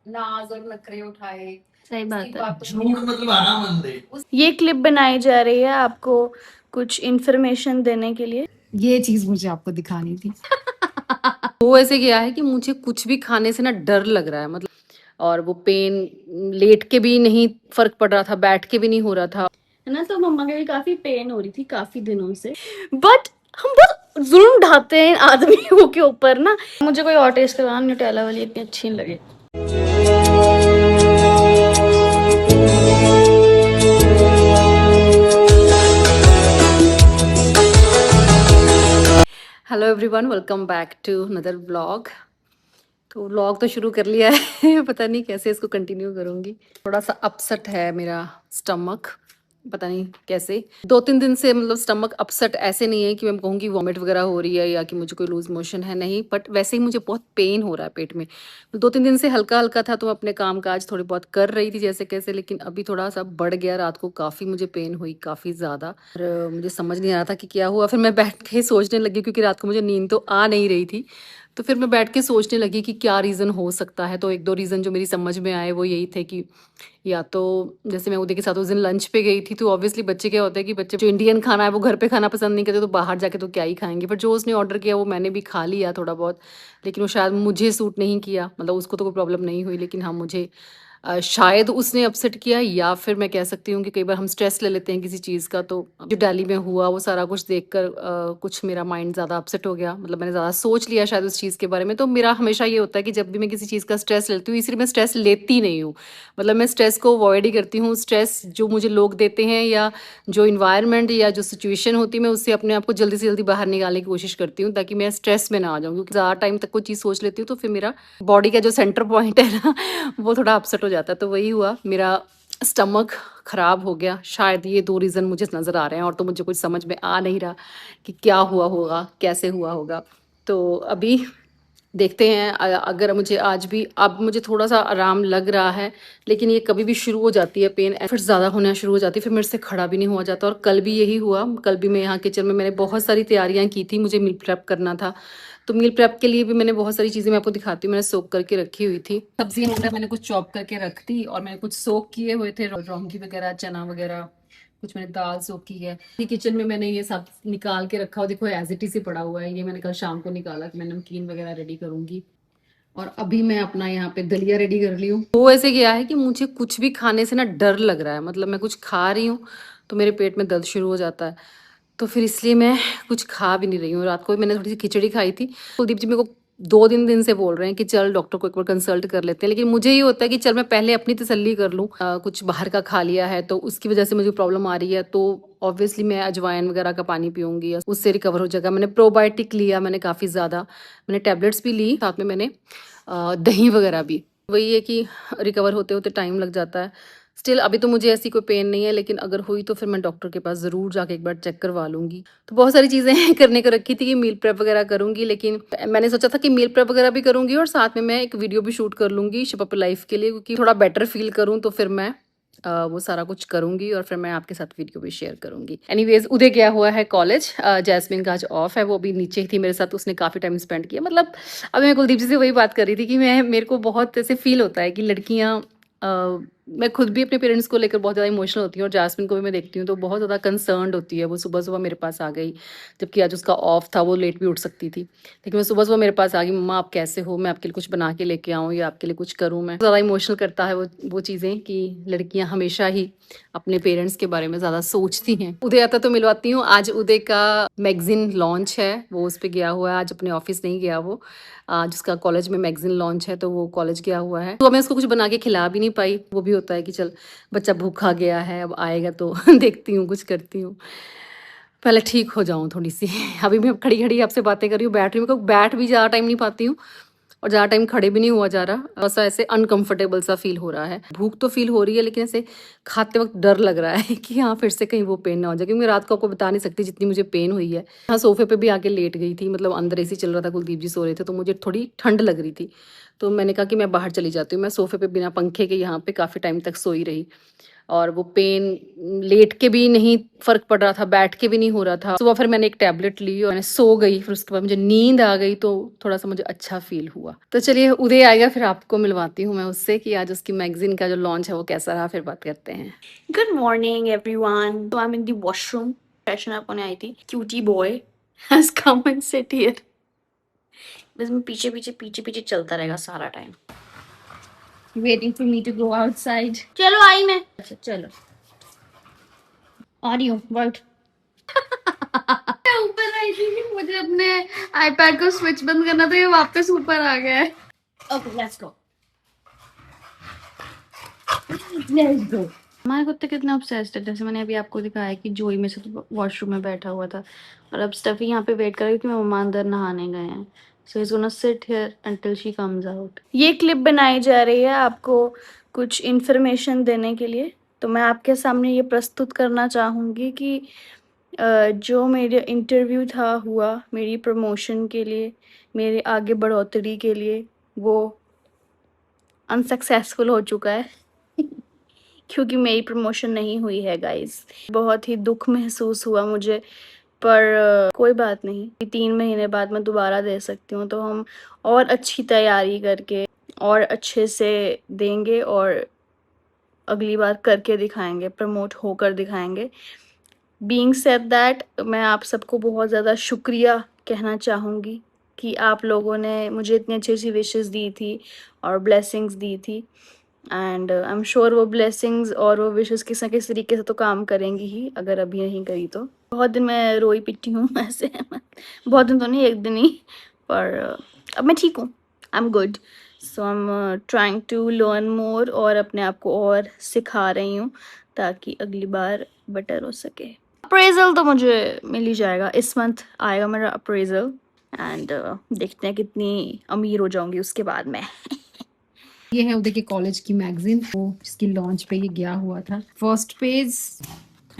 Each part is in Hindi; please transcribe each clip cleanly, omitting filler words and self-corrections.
नाज और नखरे उठाए। सही बात उसकी है। बातों झूठ मतलब आराम बंदे। ये क्लिप बनाई जा रही है आपको कुछ इन्फॉर्मेशन देने के लिए। ये चीज मुझे आपको दिखानी थी। वो ऐसे गया है कि मुझे कुछ भी खाने से ना डर लग रहा है, मतलब। और वो पेन लेट के भी नहीं फर्क पड़ रहा था, बैठ के भी नहीं हो रहा था। है ना, तो मम्मा के भी काफी पेन हो रही थी काफी दिनों से, बट हम बहुत जुल्म ढाते हैं इन आदमियों के ऊपर ना। मुझे कोई और टेस्ट करवाना, न्यूटेला वाली इतनी अच्छी नहीं लगी। Hello everyone, welcome back to another vlog. तो व्लॉग तो शुरू कर लिया है पता नहीं कैसे इसको कंटिन्यू करूँगी। थोड़ा सा अपसेट है मेरा स्टमक, पता नहीं कैसे। 2-3 दिन से मतलब स्टमक अपसेट ऐसे नहीं है कि मैं कहूँगी वॉमिट वगैरह हो रही है या कि मुझे कोई लूज मोशन है, नहीं, बट वैसे ही मुझे बहुत पेन हो रहा है पेट में। 2-3 दिन से हल्का हल्का था, तो मैं अपने काम काज थोड़ी बहुत कर रही थी जैसे कैसे, लेकिन अभी थोड़ा सा बढ़ गया। रात को काफ़ी मुझे पेन हुई, काफ़ी ज़्यादा। और मुझे समझ नहीं आ रहा था कि क्या हुआ। फिर मैं बैठ के सोचने लगी, क्योंकि रात को मुझे नींद तो आ नहीं रही थी। तो फिर मैं बैठ के सोचने लगी कि क्या रीज़न हो सकता है। तो 1-2 रीज़न जो मेरी समझ में आए वो यही थे कि या तो जैसे मैं उदय के साथ उस दिन लंच पे गई थी, तो ऑब्वियसली बच्चे क्या होता है कि बच्चे जो इंडियन खाना है वो घर पे खाना पसंद नहीं करते, तो बाहर जाके तो क्या ही खाएंगे। पर जो उसने ऑर्डर किया वो मैंने भी खा लिया थोड़ा बहुत, लेकिन वो शायद मुझे सूट नहीं किया। मतलब उसको तो कोई प्रॉब्लम नहीं हुई, लेकिन हाँ मुझे शायद उसने अपसेट किया, या फिर मैं कह सकती हूँ कि कई बार हम स्ट्रेस ले लेते हैं किसी चीज़ का। तो जो दिल्ली में हुआ वो सारा कुछ देखकर कुछ मेरा माइंड ज़्यादा अपसेट हो गया। मतलब मैंने ज़्यादा सोच लिया शायद उस चीज़ के बारे में। तो मेरा हमेशा ये होता है कि जब भी मैं किसी चीज़ का स्ट्रेस लेती हूँ, इसलिए मैं स्ट्रेस लेती नहीं हूँ। मतलब मैं स्ट्रेस को अवॉइड ही करती हूँ। स्ट्रेस जो मुझे लोग देते हैं या जो इन्वायरमेंट या जो सिचुएशन होती है, मैं उससे अपने आप को जल्दी से जल्दी बाहर निकालने की कोशिश करती हूँ, ताकि मैं स्ट्रेस में ना आ जाऊँ। क्योंकि ज़्यादा टाइम तक कोई चीज़ सोच लेती हूँ तो फिर मेरा बॉडी का जो सेंटर पॉइंट है ना वो थोड़ा अपसेट हो जाता है। तो वही हुआ, मेरा स्टमक खराब हो गया। शायद ये 2 रीज़न मुझे नज़र आ रहे हैं, और तो मुझे कुछ समझ में आ नहीं रहा कि क्या हुआ होगा, कैसे हुआ होगा। तो अभी देखते हैं। अगर मुझे आज भी अब मुझे थोड़ा-सा आराम लग रहा है, लेकिन ये कभी भी शुरू हो जाती है पेन, फिर ज़्यादा होना शुरू हो जाती है, फिर मेरे से खड़ा भी नहीं हुआ जाता। और कल भी यही हुआ। कल भी मैं यहाँ किचन में मैंने बहुत सारी तैयारियाँ की थी, मुझे मील प्रेप करना था। तो मील प्रेप के लिए भी मैंने बहुत सारी चीज़ें, मैं आपको दिखाती हूँ, मैंने सोक करके रखी हुई थी। सब्जियाँ वगैरह मैंने कुछ चॉप करके रख दी, और मैंने कुछ सोक किए हुए थे, लौंगी वगैरह, चना वगैरह, कुछ मैंने दाल सोक की है। किचन में मैंने ये सब निकाल के रखा हुआ, देखो एज इट इज़ ही पड़ा हुआ है। ये मैंने कल शाम को निकाला कि मैं नमकीन वगैरह रेडी करूँगी। और अभी मैं अपना यहाँ पे दलिया रेडी कर ली हूँ। वो ऐसे गया है कि मुझे कुछ भी खाने से ना डर लग रहा है। मतलब मैं कुछ खा रही हूँ तो मेरे पेट में दर्द शुरू हो जाता है। तो फिर इसलिए मैं कुछ खा भी नहीं रही हूँ। रात को भी मैंने थोड़ी सी खिचड़ी खाई थी। कुलदीप जी मेरे को 2 दिन से बोल रहे हैं कि चल डॉक्टर को एक बार कंसल्ट कर लेते हैं, लेकिन मुझे ये होता है कि चल मैं पहले अपनी तसल्ली कर लूँ। कुछ बाहर का खा लिया है तो उसकी वजह से मुझे प्रॉब्लम आ रही है, तो ऑब्वियसली मैं अजवाइन वगैरह का पानी पीऊँगी, उससे रिकवर हो जाएगा। मैंने प्रोबायोटिक लिया, मैंने काफ़ी ज़्यादा, मैंने टैबलेट्स भी ली, साथ में मैंने दही वगैरह भी। वही है कि रिकवर होते-होते टाइम लग जाता है। स्टिल अभी तो मुझे ऐसी कोई पेन नहीं है, लेकिन अगर हुई तो फिर मैं डॉक्टर के पास ज़रूर जाके एक बार चेक करवा लूँगी। तो बहुत सारी चीज़ें करने को रखी थी कि मील प्रेप वगैरह करूँगी, लेकिन मैंने सोचा था कि मील प्रेप वगैरह भी करूँगी और साथ में मैं एक वीडियो भी शूट कर लूँगी शिप लाइफ के लिए, क्योंकि थोड़ा बेटर फ़ील करूँ तो फिर मैं वो सारा कुछ करूँगी और फिर मैं आपके साथ वीडियो भी शेयर करूँगी। एनीवेज़ उदय गया हुआ है कॉलेज, जैस्मिन का आज ऑफ है, वो अभी नीचे ही थी मेरे साथ, उसने काफ़ी टाइम स्पेंड किया। मतलब अभी मैं कुलदीप जी से वही बात कर रही थी कि मेरे को बहुत ऐसे फ़ील होता है कि लड़कियाँ, मैं खुद भी अपने पेरेंट्स को लेकर बहुत ज़्यादा इमोशनल होती हूँ, और जैस्मिन को भी मैं देखती हूँ तो बहुत ज़्यादा कंसर्न्ड होती है। वो सुबह-सुबह मेरे पास आ गई, जबकि आज उसका ऑफ था, वो लेट भी उठ सकती थी। लेकिन वो सुबह-सुबह मेरे पास आ गई, मम्मा आप कैसे हो? मैं आपके लिए कुछ बना के लेके आऊँ या आपके लिए कुछ करूँ मैं? ज़्यादा इमोशनल करता है वो चीज़ें कि लड़कियाँ हमेशा ही अपने पेरेंट्स के बारे में ज़्यादा सोचती हैं। उदय आता तो मिलवाती हूँ। आज उदय का मैगज़ीन लॉन्च है, वो उस पे गया हुआ है। आज अपने ऑफ़िस नहीं गया वो। आज उसका कॉलेज में मैगज़ीन लॉन्च है तो वो कॉलेज गया हुआ है। तो मैं उसको कुछ बना के खिला भी नहीं पाई। वो भी होता है कि चल बच्चा भूखा गया है, अब आएगा तो देखती हूँ, कुछ करती हूँ। पहले ठीक हो जाऊँ थोड़ी-सी। अभी मैं खड़ी-खड़ी आपसे बातें कर रही हूँ, बैठ रही हूँ, मेरे को बैठ भी ज़्यादा टाइम नहीं पाती हूँ और ज़्यादा टाइम खड़े भी नहीं हुआ जा रहा। ऐसा ऐसे अनकंफर्टेबल सा फ़ील हो रहा है। भूख तो फ़ील हो रही है, लेकिन ऐसे खाते वक़्त डर लग रहा है कि हाँ, फिर से कहीं वो पेन ना हो जाए, क्योंकि मैं रात को आपको बता नहीं सकती जितनी मुझे पेन हुई है। हाँ, सोफ़े पे भी आके लेट गई थी, मतलब अंदर एसी चल रहा था, कुलदीप जी सो रहे थे, तो मुझे थोड़ी ठंड लग रही थी। तो मैंने कहा कि मैं बाहर चली जाती हूँ। मैं सोफ़े पे बिना पंखे के यहाँ पे काफ़ी टाइम तक सोई रही। और वो पेन लेट के भी नहीं फर्क पड़ रहा था, बैठ के भी नहीं हो रहा था। सुबह फिर मैंने एक टैबलेट ली और मैंने सो गई, फिर उसके बाद मुझे नींद आ गई तो थोड़ा सा मुझे अच्छा फील हुआ। तो चलिए उदय आएगा फिर आपको मिलवाती हूँ मैं उससे कि आज उसकी मैगजीन का जो लॉन्च है वो कैसा रहा, फिर बात करते हैं। Good morning, everyone. So I'm in the washroom. Freshen up होने आई थी. Cutie boy has come and sit here. बस मैं पीछे पीछे पीछे पीछे चलता रहेगा सारा time. Waiting for me to go outside. चलो आई मैं. अच्छा चलो. आ रही हूँ. Right. मैं ऊपर आई थी कि मुझे अपने iPad को स्विच बंद करना था, ये वापस ऊपर आ गया है. Okay, let's go. Let's go. हमारे कुत्ते कितना ऑब्सेस्ड है, जैसे मैंने अभी आपको दिखाया कि जोई में से तो वॉशरूम में बैठा हुआ था और अब स्टफी यहाँ पे वेट कर रही है कि मम्मा अंदर नहाने गए हैं, so is gonna sit here until she comes out. ये क्लिप बनाई जा रही है आपको कुछ इन्फॉर्मेशन देने के लिए, तो मैं आपके सामने ये प्रस्तुत करना चाहूँगी कि जो मेरा इंटरव्यू था हुआ मेरी प्रमोशन के लिए, मेरे आगे बढ़ोतरी के लिए, वो अनसक्सेसफुल हो चुका है क्योंकि मेरी प्रमोशन नहीं हुई है गाइस। बहुत ही दुख महसूस हुआ मुझे, पर कोई बात नहीं, 3 महीने बाद मैं दोबारा दे सकती हूँ, तो हम और अच्छी तैयारी करके और अच्छे से देंगे और अगली बार करके दिखाएंगे, प्रमोट होकर दिखाएंगे। बीइंग सेड दैट, मैं आप सबको बहुत ज़्यादा शुक्रिया कहना चाहूँगी कि आप लोगों ने मुझे इतनी अच्छी अच्छी विशेस दी थी और ब्लेसिंग्स दी थी, एंड आई एम श्योर वो ब्लेसिंग्स और वो विशेस किसी न किसी तरीके से तो काम करेंगी ही, अगर अभी नहीं करी तो। बहुत दिन मैं रोई पिटी हूँ ऐसे बहुत दिन तो नहीं, एक दिन ही, पर अब मैं ठीक हूँ, I am good. So I am trying to learn more और अपने आप को और सिखा रही हूँ ताकि अगली बार बेटर हो सके। अप्रेजल तो मुझे मिल ही जाएगा, इस मंथ आएगा मेरा अप्रेजल, एंड देखते हैं कितनी अमीर हो जाऊंगी उसके बाद में। ये है उदय के कॉलेज की मैगजीन, वो जिसकी लॉन्च पे ये गया हुआ था। First page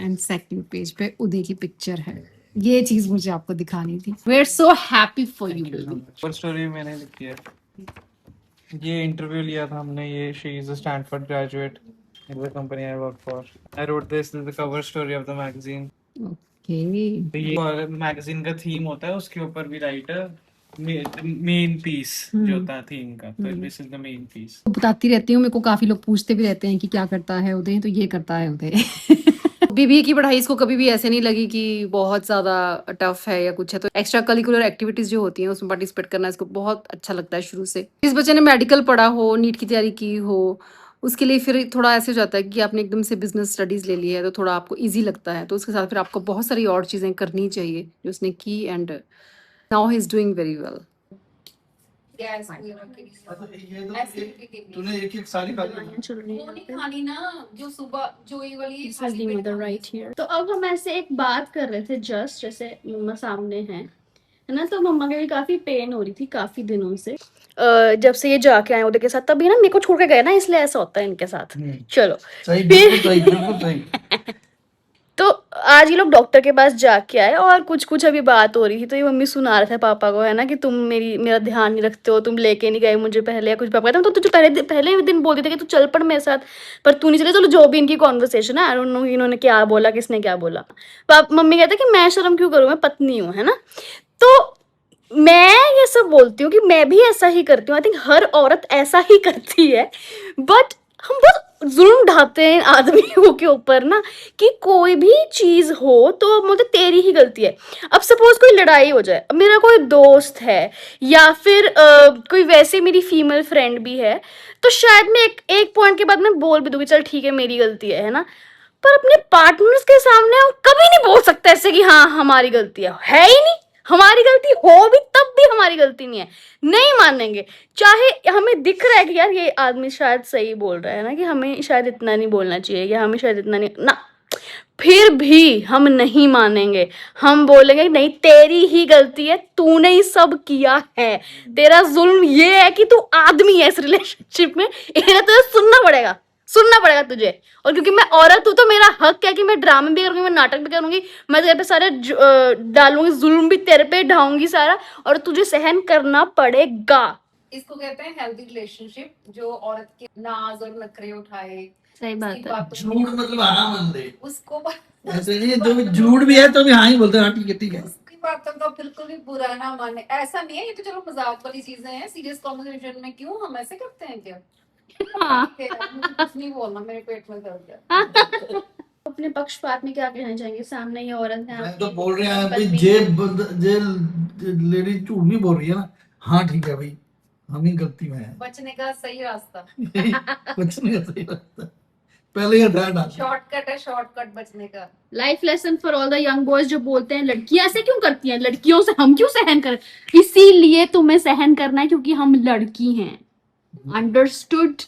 and second page पे उदय की पिक्चर है। ये चीज मुझे आपको दिखानी थी। We are so happy for you baby. Cover story मैंने लिखी है। ये इंटरव्यू लिया था हमने, ये she is a Stanford graduate in the company I work for. I wrote this is the cover story of the magazine. Okay, तो ये मैगजीन का थीम होता है, उसके ऊपर भी राइटर मेन पीस जो होता है थीम का, तो this is the main piece. बताती रहती हूँ, मेरे को काफी लोग पूछते भी रहते हैं कि क्या करता है उदय, तो ये करता है उदय। बीबीए की पढ़ाई इसको कभी भी ऐसे नहीं लगी कि बहुत ज़्यादा टफ है या कुछ है, तो एक्स्ट्रा करिकुलर एक्टिविटीज़ जो होती हैं उसमें पार्टिसिपेट करना इसको बहुत अच्छा लगता है शुरू से। जिस बच्चे ने मेडिकल पढ़ा हो, नीट की तैयारी की हो, उसके लिए फिर थोड़ा ऐसे हो जाता है कि आपने एकदम से बिजनेस स्टडीज़ ले ली है तो थोड़ा आपको ईजी लगता है, तो उसके साथ फिर आपको बहुत सारी और चीज़ें करनी चाहिए जो उसने की, and now he is doing very well. तूने एक सारी खानी ना, जो सुबह जो ये वाली राइट हियर। तो अब हम ऐसे एक बात कर रहे थे, जस्ट जैसे मम्मा सामने है ना, तो मम्मा के भी काफी पेन हो रही थी काफी दिनों से, जब से ये जाके आए उधर के साथ, तभी ना मेरे को छोड़ के गए ना, इसलिए ऐसा होता है इनके साथ। चलो सही, बिल्कुल सही, बिल्कुल सही। तो आज ये लोग डॉक्टर के पास जाके आए और कुछ कुछ अभी बात हो रही थी, तो ये मम्मी सुना रहे थे पापा को, है ना, कि तुम मेरा ध्यान नहीं रखते हो, तुम लेके नहीं गए मुझे पहले, या कुछ पापा कहते तो तुझे पहले दिन बोलते थे कि तू चल पड़ मेरे साथ, पर तू नहीं चले। चलो जो भी इनकी कॉन्वर्सेशन है, आई डोंट नो इन्होंने क्या बोला, किसने क्या बोला। मम्मी कहते कि मैं शर्म क्यों करूँ, मैं पत्नी हूँ, है ना। तो मैं ये सब बोलती हूँ कि मैं भी ऐसा ही करती हूँ, आई थिंक हर औरत ऐसा ही करती है, बट हम बहुत जुल्म ढाते हैं आदमियों के ऊपर ना, कि कोई भी चीज हो तो बोलते तेरी ही गलती है। अब सपोज कोई लड़ाई हो जाए, मेरा कोई दोस्त है या फिर कोई वैसे मेरी फीमेल फ्रेंड भी है, तो शायद मैं एक पॉइंट के बाद मैं बोल भी दूंगी चल ठीक है मेरी गलती है ना, पर अपने पार्टनर्स के सामने हम कभी नहीं बोल सकते ऐसे कि हाँ हमारी गलती है ही नहीं। हमारी गलती हो भी तब भी हमारी गलती नहीं है, नहीं मानेंगे। चाहे हमें दिख रहा है कि यार ये आदमी शायद सही बोल रहा है ना, कि हमें शायद इतना नहीं बोलना चाहिए या हमें शायद इतना नहीं ना, फिर भी हम नहीं मानेंगे। हम बोलेंगे नहीं तेरी ही गलती है, तूने ही सब किया है, तेरा जुल्म ये है कि तू आदमी है इस रिलेशनशिप में, इन्हें तुझे सुनना पड़ेगा तुझे। और क्योंकि मैं औरत हूं तो मेरा हक है कि मैं ड्रामे भी करूंगी, मैं नाटक भी करूंगी, मैं तेरे पे सारे डालूंगी, जुल्म भी तेरे पे ढाऊंगी सारा, और तुझे सहन करना पड़ेगा। इसको कहते हैं हेल्दी रिलेशनशिप, जो औरत के नाज और नखरे उठाए, सही बात उसकी है। बातों झूठ मतलब हाँ मान दे, उसको ऐसे नहीं जो झूठ भी है तो भी हाँ ही बोलते हैं, हाँ ठीक है ठीक है। उसकी बातों का बिल्कुल भी बुरा ना माने, ऐसा नहीं है, ये तो चलो मजाक वाली चीजें हैं, सीरियस कॉन्वर्सेशन में क्यों हम ऐसे करते हैं क्या? हाँ। ठीक है, मुझे कुछ नहीं बोलना, मेरे पेट में दर्द है। अपने पक्षपात में क्या कहना चाहेंगे? सामने ये औरत है मैं आपकी, तो बोल रहे हैं भाई, पत्नी। जे लेडी झूठ नहीं बोल रही है ना, हाँ ठीक है भाई, हम ही गलती में है। बचने का सही रास्ता, कुछ नहीं सही लगता, पहले ये ध्यान डाल। शॉर्टकट है, शॉर्टकट बचने का। Life lesson for all the young boys जो बोलते हैं लड़कियां ऐसे क्यों करती हैं, लड़कियों से हम क्यों सहन करें? इसीलिए तुम्हें सहन करना है क्योंकि हम लड़की हैं। अंडरस्टूड?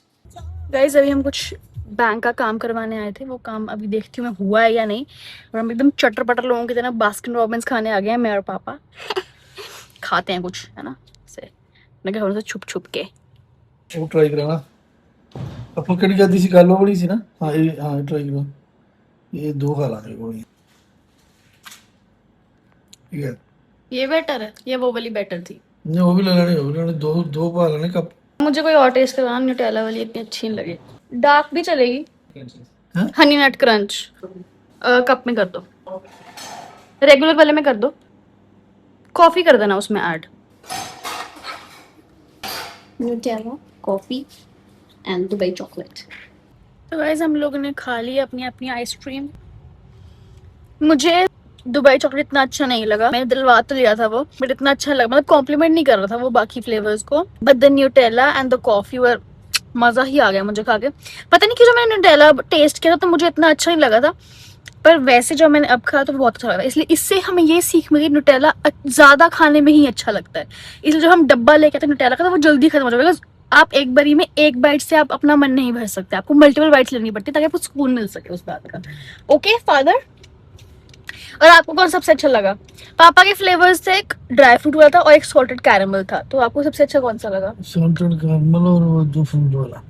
गाइस अभी हम कुछ बैंक का काम करवाने आए थे, वो काम अभी देखती हूँ मैं हुआ है या नहीं। और हम एकदम चटर पटर लोगों की तरह बास्किन रॉबिन्स खाने आ गए हैं, मैं और पापा। खाते हैं कुछ, है ना, से मैं घर से छुप छुप के। वो ट्राई करना, अपन कड़ी जाती सी गल बड़ी सी ना। हाँ हाँ ट्राई करो, ये दो खा लाने को ठीक है। ये बेटर है, ये वो वाली बेटर थी। नहीं वो भी ले लेने, हो लेने, दो दो पा लेने कप। मुझे कोई और टेस्ट करवाना, न्यूटेला वाली इतनी अच्छी नहीं लगी। डार्क भी चलेगी, हाँ? हनी नट क्रंच कप में कर दो, रेगुलर वाले में कर दो, कॉफी कर देना उसमें add. Nutella, coffee and Dubai chocolate. तो गाइस हम लोगों ने खा ली अपनी अपनी आइसक्रीम। मुझे दुबई चॉकलेट इतना अच्छा नहीं लगा, मैंने दिलवा तो लिया था वो, बट इतना अच्छा लगा, मतलब कॉम्प्लीमेंट नहीं कर रहा था वो बाकी फ्लेवर्स को। But the Nutella and the coffee वर, मजा ही आ गया मुझे खा के। पता नहीं क्यों, जो मैंने न्यूटेला टेस्ट किया था तो मुझे इतना अच्छा नहीं लगा था, पर वैसे जो मैंने अब खाया तो बहुत अच्छा लगा। इसलिए इससे हमें ये सीख मिली, न्यूटेला ज्यादा खाने में ही अच्छा लगता है। इसलिए जो हम डब्बा लेके आते हैं न्यूटेला का, तो वो जल्दी खत्म हो जाएगा। आप एक बारी में एक बाइट से आप अपना मन नहीं भर सकते, आपको मल्टीपल बाइट्स लेनी पड़ती है ताकि आपको सुकून मिल सके उस बात का। Okay father? और आपको कौन सबसे अच्छा लगा? पापा के फ्लेवर्स थे, एक ड्राई फ्रूट वाला था और एक सॉल्टेड कैरेमल था, तो आपको सबसे अच्छा कौन सा लगा? सॉल्टेड कैरेमल और वो जो फ्रूट वाला।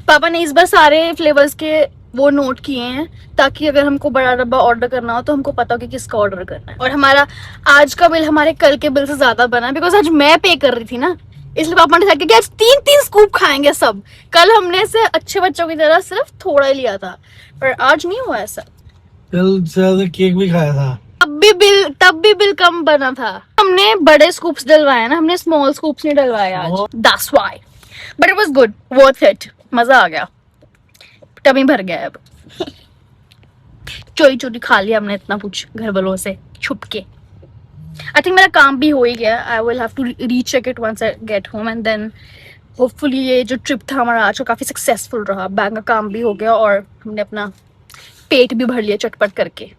पापा ने इस बार सारे फ्लेवर्स के वो नोट किए हैं ताकि अगर हमको बड़ा डब्बा ऑर्डर करना हो तो हमको पता हो कि किसका ऑर्डर करना है। और हमारा आज का बिल हमारे कल के बिल से ज्यादा बना, बिकॉज आज मैं पे कर रही थी ना, इसलिए पापा ने डिसाइड किया कि आज 3-3 स्कूप खाएंगे सब। कल हमने से अच्छे बच्चों की तरह सिर्फ थोड़ा ही लिया था, पर आज नहीं हुआ ऐसा। कल शायद केक भी खाया था, तब भी बिल कम बना था। हमने बड़े स्कूप्स डलवाए ना, हमने स्मॉल स्कूप्स नहीं डलवाए आज, that's why. But it was good, worth it, मजा आ गया, टमी भर गया है अब। चोरी चोरी खा लिया हमने इतना कुछ घर वालों से छुप के। आई थिंक मेरा काम भी हो ही गया, I will have to recheck it once I get home and then hopefully ये जो ट्रिप था हमारा आज का काफी सक्सेसफुल रहा। बैंक का काम भी हो गया और हमने अपना पेट भी भर लिया चटपट करके।